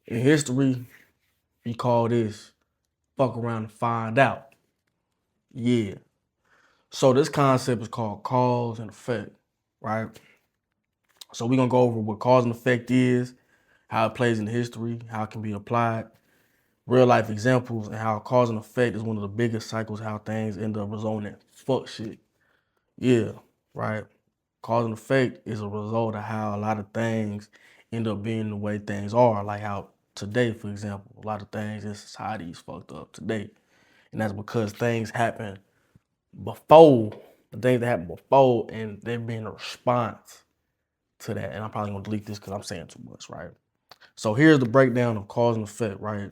In history, we call this fuck around and find out. Yeah. So this concept is called cause and effect, right? So we're gonna go over what cause and effect is, how it plays in history, how it can be applied, real life examples, and how cause and effect is one of the biggest cycles, how things end up resulting in fuck shit. Yeah, right. Cause and effect is a result of how a lot of things end up being the way things are. Like how today, for example, a lot of things in society is fucked up today. And that's because things happen before, the things that happened before, and there being a response to that. And I'm probably gonna delete this because I'm saying too much, right? So here's the breakdown of cause and effect, right?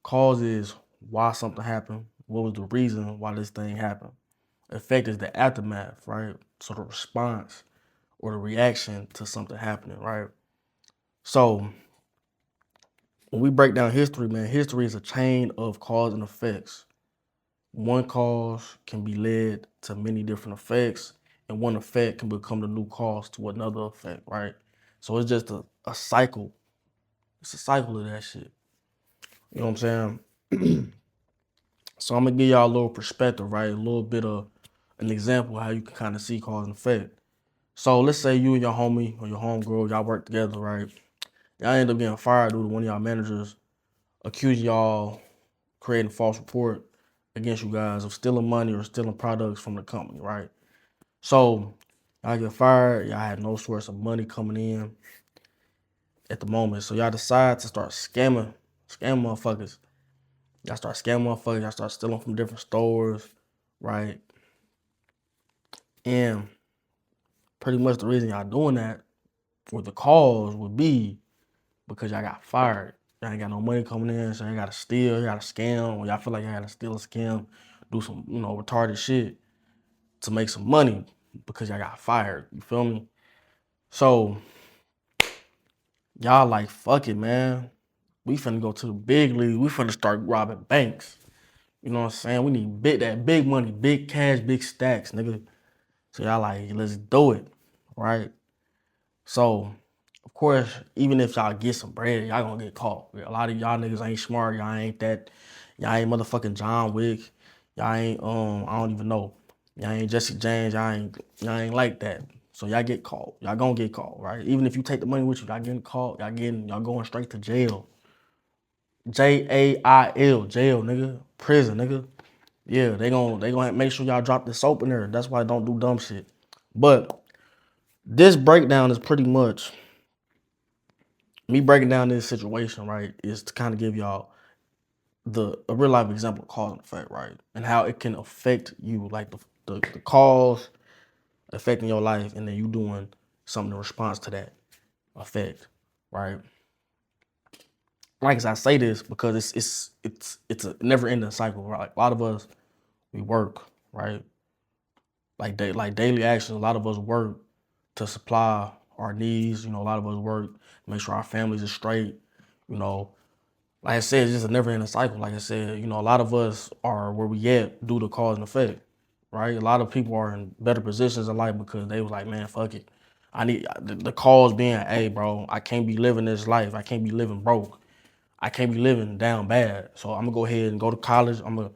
Cause is why something happened, what was the reason why this thing happened. Effect is the aftermath, right? So the response or the reaction to something happening, right? So when we break down history, man, history is a chain of cause and effects. One cause can be led to many different effects, and one effect can become the new cause to another effect, right? So it's just a cycle. It's a cycle of that shit. You know what I'm saying? So I'm gonna give y'all a little perspective, right? A little bit of an example how you can kind of see cause and effect. So let's say you and your homie or your homegirl, y'all work together, right? Y'all end up getting fired due to one of y'all managers accusing y'all creating a false report against you guys of stealing money or stealing products from the company, right? So y'all get fired, y'all had no source of money coming in at the moment. So y'all decide to start scamming motherfuckers. Y'all start scamming motherfuckers, y'all start stealing from different stores, right? And pretty much the reason y'all doing that, or the cause would be because y'all got fired. Y'all ain't got no money coming in, so y'all gotta steal, y'all gotta scam, or y'all feel like y'all gotta steal a scam, do some, retarded shit to make some money because y'all got fired. You feel me? So y'all like, fuck it, man. We finna go to the big league. We finna start robbing banks. You know what I'm saying? We need that big money, big cash, big stacks, nigga. So y'all like, let's do it, right? So, of course, even if y'all get some bread, y'all gonna get caught. A lot of y'all niggas ain't smart. Y'all ain't motherfucking John Wick. Y'all ain't, I don't even know. Y'all ain't Jesse James. Y'all ain't like that. So y'all get caught. Y'all gonna get caught, right? Even if you take the money with you, y'all getting caught. Y'all going straight to jail. Jail, jail, nigga. Prison, nigga. Yeah, they gonna make sure y'all drop the soap in there. That's why I don't do dumb shit. But this breakdown is pretty much me breaking down this situation, right, is to kind of give y'all a real life example of cause and effect, right? And how it can affect you, like the cause affecting your life, and then you doing something in response to that effect, right? Like as I say this because it's a never ending cycle, right? Like a lot of us we work, right? Like daily actions, a lot of us work to supply our needs. A lot of us work to make sure our families are straight. You know, like I said, it's just a never ending cycle. Like I said, a lot of us are where we at due to cause and effect, right? A lot of people are in better positions in life because they was like, man, fuck it. I need the cause being, hey, bro, I can't be living this life. I can't be living broke. I can't be living down bad. So I'm gonna go ahead and go to college. I'm gonna,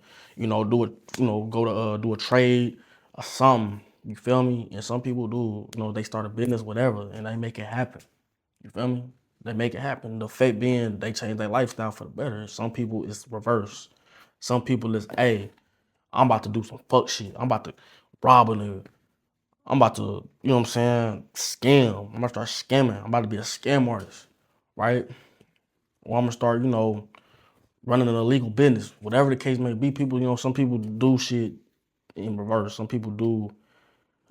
do it, go to do a trade or something. You feel me? And some people do, they start a business, whatever, and they make it happen. You feel me? They make it happen. The fact being they change their lifestyle for the better. Some people it's reverse. Some people is, hey, I'm about to do some fuck shit. I'm about to rob a nigga. I'm about to, you know what I'm saying, scam. I'm gonna start scamming. I'm about to be a scam artist, right? Or I'm gonna start, running an illegal business. Whatever the case may be, people, some people do shit in reverse. Some people do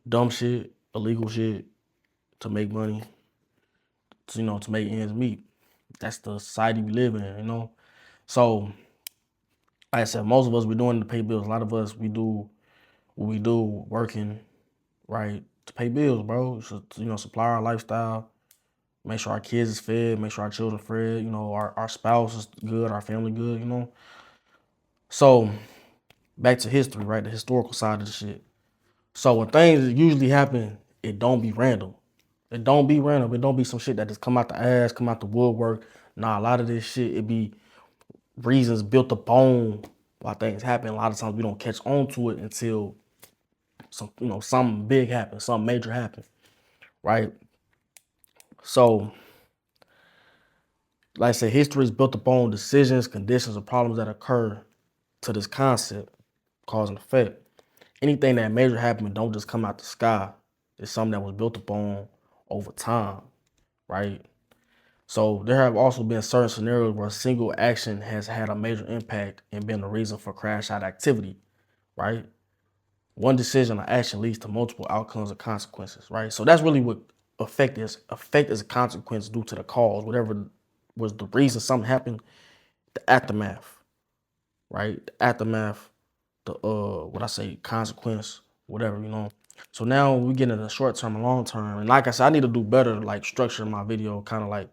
dumb shit, illegal shit to make money, to make ends meet. That's the society we live in. So, like I said, most of us we doing to pay bills. A lot of us we do what we do working, right, to pay bills, bro. So, supply our lifestyle, make sure our kids is fed, make sure our children fed, our spouse is good, our family good. So back to history, right? The historical side of the shit. So when things usually happen, it don't be random. It don't be random. It don't be some shit that just come out the ass, come out the woodwork. Nah, a lot of this shit, it be reasons built upon why things happen. A lot of times we don't catch on to it until something big happens, something major happens, right? So, like I said, history is built upon decisions, conditions, or problems that occur to this concept, cause and effect. Anything that major happened don't just come out the sky. It's something that was built upon over time, right? So there have also been certain scenarios where a single action has had a major impact and been the reason for crash out activity, right? One decision or action leads to multiple outcomes or consequences, right? So that's really what effect is. Effect is a consequence due to the cause, whatever was the reason something happened, the aftermath, right? The aftermath, the what I say, consequence, whatever. So now we get into the short term and long term. And like I said, I need to do better, like structure my video, kind of like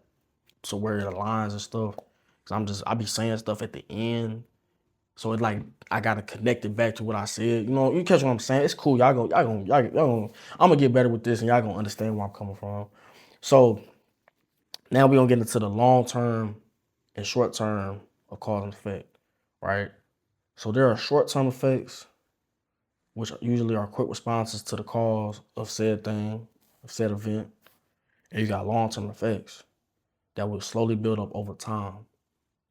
to where it aligns and stuff. Cause I be saying stuff at the end. So it's like I gotta connect it back to what I said. You catch what I'm saying? It's cool. I'm gonna get better with this, and y'all gonna understand where I'm coming from. So now we're gonna get into the long term and short term of cause and effect, right? So there are short term effects, which usually are quick responses to the cause of said thing, of said event, and you got long term effects that will slowly build up over time.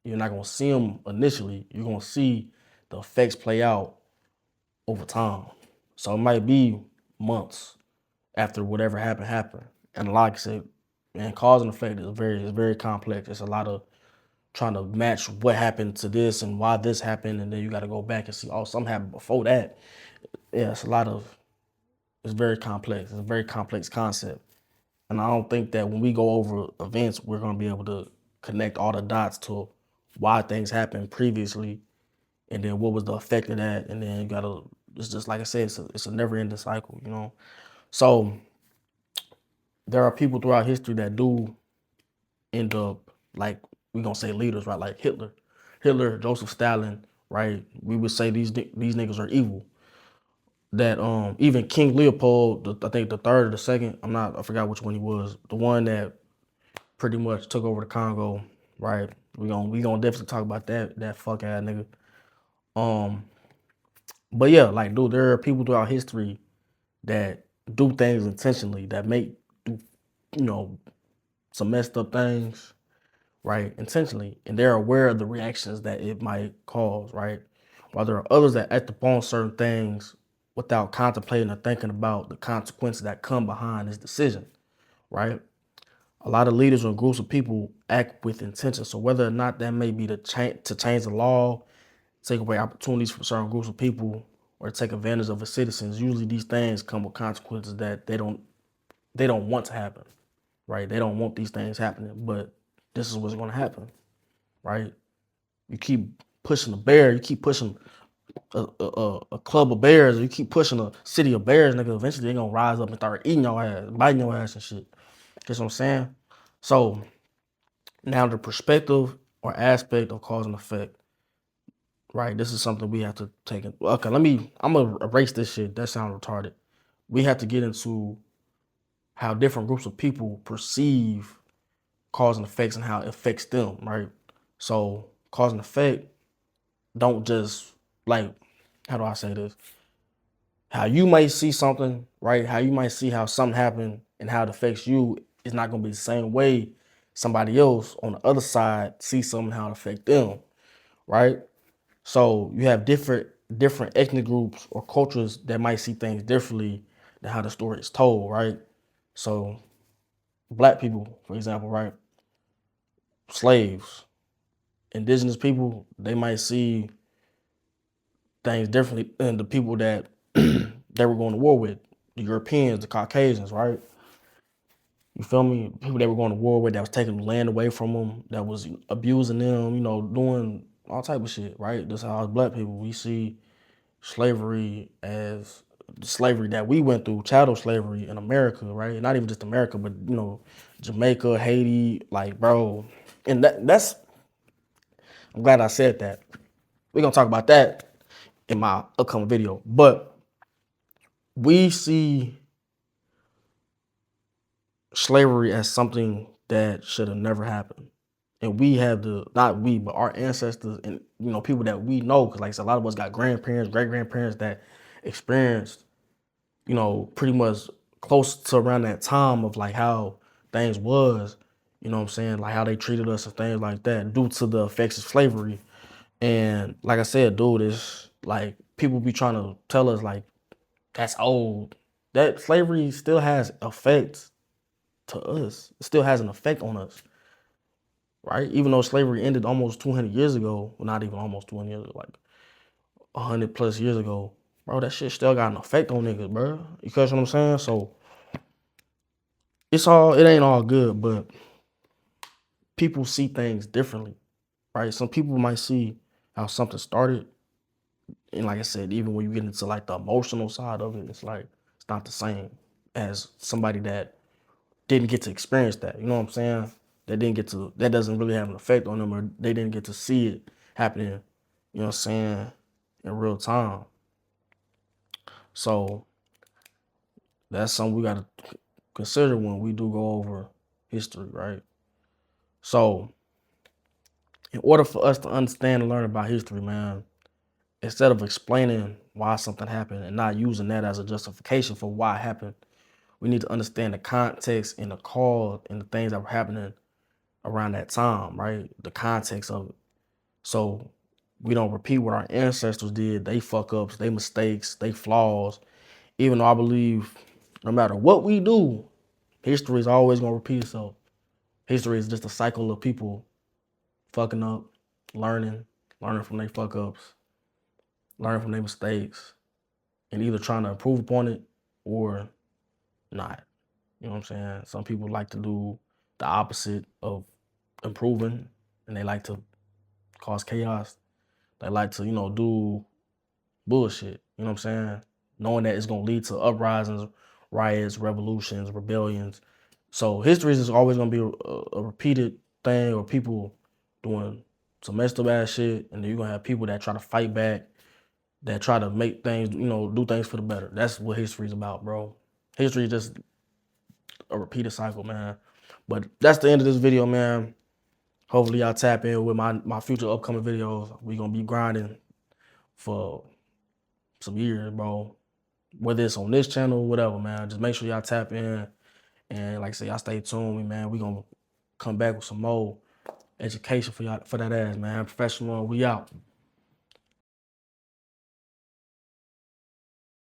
You're not gonna see them initially. You're gonna see the effects play out over time. So it might be months after whatever happened. And like I said, man, cause and effect is very complex. It's a lot of trying to match what happened to this and why this happened, and then you got to go back and see, oh, something happened before that. Yeah, it's very complex. It's a very complex concept. And I don't think that when we go over events, we're gonna be able to connect all the dots to why things happened previously, and then what was the effect of that, and then it's just like I said, it's a never-ending cycle. So there are people throughout history that do end up, like, we gonna say leaders, right? Like Hitler, Joseph Stalin, right? We would say these niggas are evil. That even King Leopold, I think the third or the second, I forgot which one he was, the one that pretty much took over the Congo, right? We gonna definitely talk about that fuck ass nigga. But yeah, like, dude, there are people throughout history that do things intentionally, that do, some messed up things, right? Intentionally. And they're aware of the reactions that it might cause, right? While there are others that act upon certain things without contemplating or thinking about the consequences that come behind this decision, right? A lot of leaders or groups of people act with intention. So whether or not that may be to change the law, take away opportunities from certain groups of people, or take advantage of the citizens, usually these things come with consequences that they don't want to happen, right? They don't want these things happening, but this is what's going to happen, right? You keep pushing a bear, you keep pushing a club of bears, or you keep pushing a city of bears, nigga, eventually they're going to rise up and start eating your ass, biting your ass and shit. You know what I'm saying? So now the perspective or aspect of cause and effect, right? This is something we have to take in. Okay, I'm going to erase this shit. That sounds retarded. We have to get into how different groups of people perceive cause and effects and how it affects them, right? So cause and effect don't just, like, how do I say this? How you might see something, right? How you might see how something happened and how it affects you is not gonna be the same way somebody else on the other side sees something, how it affect them, right? So you have different ethnic groups or cultures that might see things differently than how the story is told, right? So black people, for example, right? Slaves, indigenous people, they might see things differently than the people that they were going to war with, the Europeans, the Caucasians, right? You feel me? People they were going to war with, that was taking land away from them, that was abusing them, doing all type of shit, right? That's how, as black people, we see slavery as the slavery that we went through, chattel slavery in America, right? Not even just America, but Jamaica, Haiti, like, bro. And that's I'm glad I said that. We're gonna talk about that in my upcoming video. But we see slavery as something that should have never happened. And we have not we, but our ancestors and, you know, people that we know, because like I said, a lot of us got grandparents, great-grandparents that experienced, you know, pretty much close to around that time of like how things was, you know what I'm saying? Like how they treated us and things like that due to the effects of slavery. And like I said, dude, it's like people be trying to tell us like that's old. That slavery still has effects to us. It still has an effect on us, right? Even though slavery ended almost 200 years ago, well, not even almost 200 years, like 100 plus years ago, bro, that shit still got an effect on niggas, bro. You catch what I'm saying? So it ain't all good, but people see things differently, right? Some people might see how something started, and like I said, even when you get into like the emotional side of it, it's like it's not the same as somebody that didn't get to experience that. You know what I'm saying? That doesn't really have an effect on them, or they didn't get to see it happening, you know what I'm saying, in real time. So that's something we gotta consider when we do go over history, right? So in order for us to understand and learn about history, man, instead of explaining why something happened and not using that as a justification for why it happened, we need to understand the context and the cause and the things that were happening around that time, right? The context of it. So we don't repeat what our ancestors did, they fuck ups, they mistakes, they flaws. Even though I believe no matter what we do, history is always gonna repeat itself. History is just a cycle of people fucking up, learning from their fuck ups, learning from their mistakes, and either trying to improve upon it or not. You know what I'm saying? Some people like to do the opposite of improving, and they like to cause chaos. They like to, you know, do bullshit. You know what I'm saying? Knowing that it's gonna lead to uprisings, riots, revolutions, rebellions. So history is always gonna be a repeated thing, or people doing some messed up ass shit, and then you're gonna have people that try to fight back, that try to make things, you know, do things for the better. That's what history is about, bro. History is just a repeated cycle, man. But that's the end of this video, man. Hopefully y'all tap in with my future upcoming videos. We gonna be grinding for some years, bro. Whether it's on this channel or whatever, man. Just make sure y'all tap in. And like I say, y'all stay tuned with me, man. We gonna come back with some more education for y'all, for that ass, man. Professional, we out.